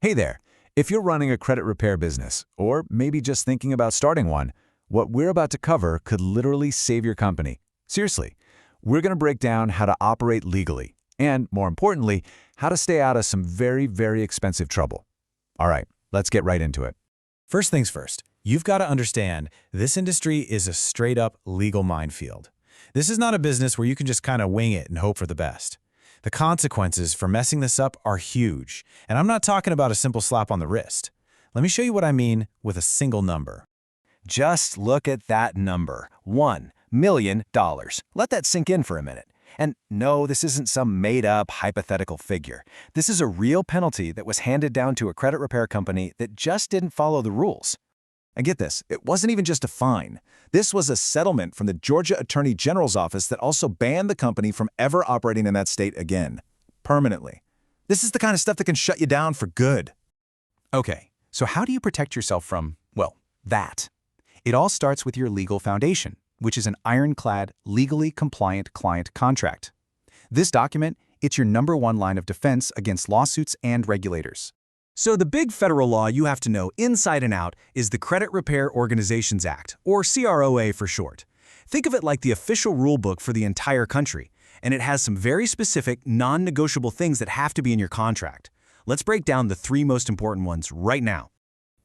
Hey there. If you're running a credit repair business, or maybe just thinking about starting one, what we're about to cover could literally save your company. Seriously, we're going to break down how to operate legally, and more importantly, how to stay out of some very, very expensive trouble. All right, let's get right into it. First things first, you've got to understand this industry is a straight-up legal minefield. This is not a business where you can just kind of wing it and hope for the best. The consequences for messing this up are huge, and I'm not talking about a simple slap on the wrist. Let me show you what I mean with a single number. Just look at that number, $1 million. Let that sink in for a minute. And no, this isn't some made-up hypothetical figure. This is a real penalty that was handed down to a credit repair company that just didn't follow the rules. And get this, it wasn't even just a fine. This was a settlement from the Georgia Attorney General's office that also banned the company from ever operating in that state again, permanently. This is the kind of stuff that can shut you down for good. Okay, so how do you protect yourself from, well, that? It all starts with your legal foundation, which is an ironclad, legally compliant client contract. This document, it's your #1 line of defense against lawsuits and regulators. So the big federal law you have to know inside and out is the Credit Repair Organizations Act, or CROA for short. Think of it like the official rule book for the entire country, and it has some very specific, non-negotiable things that have to be in your contract. Let's break down the 3 most important ones right now.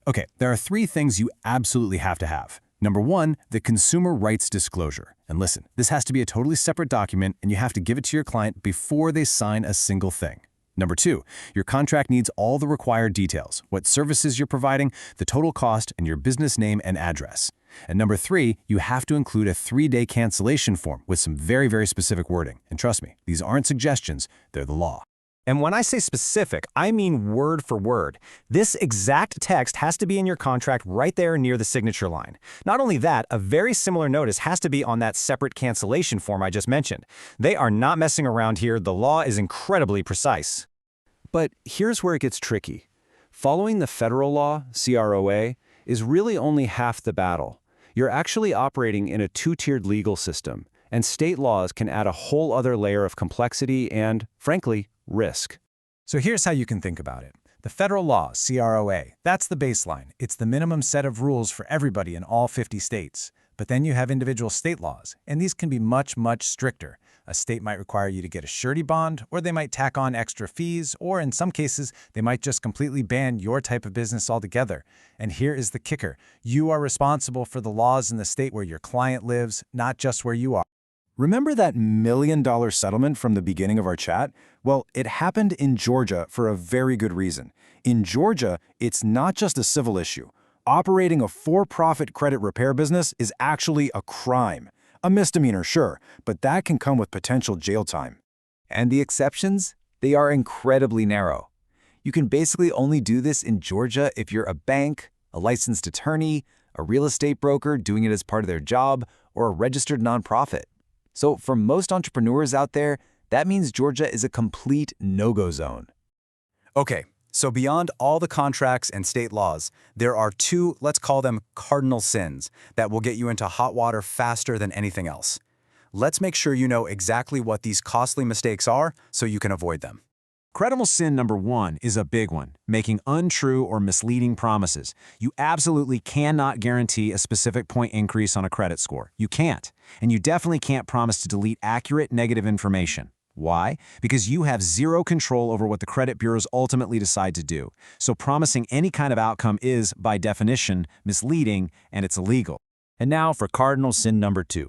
Okay, there are 3 things you absolutely have to have. #1, the consumer rights disclosure. And listen, this has to be a totally separate document, and you have to give it to your client before they sign a single thing. #2, your contract needs all the required details, what services you're providing, the total cost, and your business name and address. And #3, you have to include a 3-day cancellation form with some very, very specific wording. And trust me, these aren't suggestions, they're the law. And when I say specific, I mean word for word. This exact text has to be in your contract right there near the signature line. Not only that, a very similar notice has to be on that separate cancellation form I just mentioned. They are not messing around here. The law is incredibly precise. But here's where it gets tricky. Following the federal law, CROA, is really only half the battle. You're actually operating in a 2-tiered legal system, and state laws can add a whole other layer of complexity and, frankly, risk. So here's how you can think about it. The federal law, CROA, that's the baseline. It's the minimum set of rules for everybody in all 50 states. But then you have individual state laws, and these can be much, much stricter. A state might require you to get a surety bond, or they might tack on extra fees, or in some cases, they might just completely ban your type of business altogether. And here is the kicker. You are responsible for the laws in the state where your client lives, not just where you are. Remember that $1 million settlement from the beginning of our chat? Well, it happened in Georgia for a very good reason. In Georgia, it's not just a civil issue. Operating a for-profit credit repair business is actually a crime. A misdemeanor, sure, but that can come with potential jail time. And the exceptions? They are incredibly narrow. You can basically only do this in Georgia if you're a bank, a licensed attorney, a real estate broker doing it as part of their job, or a registered nonprofit. So for most entrepreneurs out there, that means Georgia is a complete no-go zone. Okay, so beyond all the contracts and state laws, there are 2, let's call them cardinal sins, that will get you into hot water faster than anything else. Let's make sure you know exactly what these costly mistakes are so you can avoid them. Credible sin #1 is a big one, making untrue or misleading promises. You absolutely cannot guarantee a specific point increase on a credit score. You can't. And you definitely can't promise to delete accurate negative information. Why? Because you have zero control over what the credit bureaus ultimately decide to do. So promising any kind of outcome is, by definition, misleading, and it's illegal. And now for cardinal sin #2.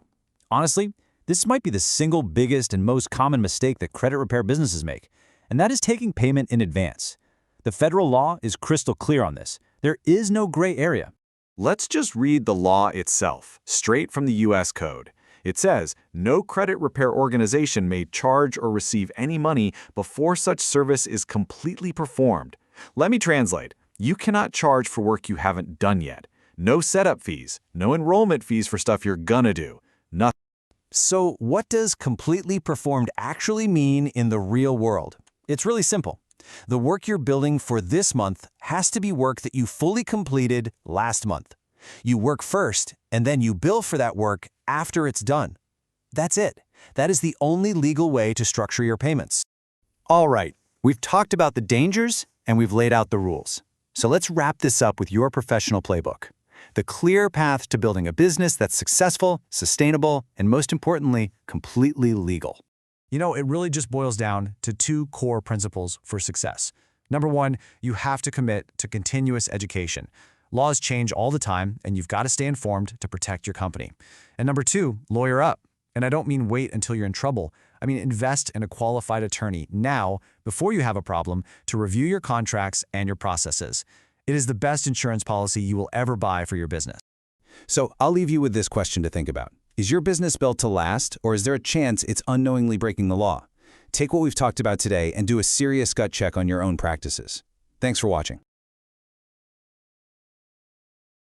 Honestly, this might be the single biggest and most common mistake that credit repair businesses make, and that is taking payment in advance. The federal law is crystal clear on this. There is no gray area. Let's just read the law itself, straight from the U.S. Code. It says, no credit repair organization may charge or receive any money before such service is completely performed. Let me translate. You cannot charge for work you haven't done yet. No setup fees, no enrollment fees for stuff you're gonna do. Nothing. So what does completely performed actually mean in the real world? It's really simple. The work you're building for this month has to be work that you fully completed last month. You work first, and then you bill for that work after it's done. That's it. That is the only legal way to structure your payments. All right, we've talked about the dangers, and we've laid out the rules. So let's wrap this up with your professional playbook. The clear path to building a business that's successful, sustainable, and most importantly, completely legal. You know, it really just boils down to two core principles for success. Number one, you have to commit to continuous education. Laws change all the time, and you've got to stay informed to protect your company. And number two, lawyer up. And I don't mean wait until you're in trouble. I mean invest in a qualified attorney now, before you have a problem, to review your contracts and your processes. It is the best insurance policy you will ever buy for your business. So I'll leave you with this question to think about. Is your business built to last, or is there a chance it's unknowingly breaking the law? Take what we've talked about today and do a serious gut check on your own practices. Thanks for watching.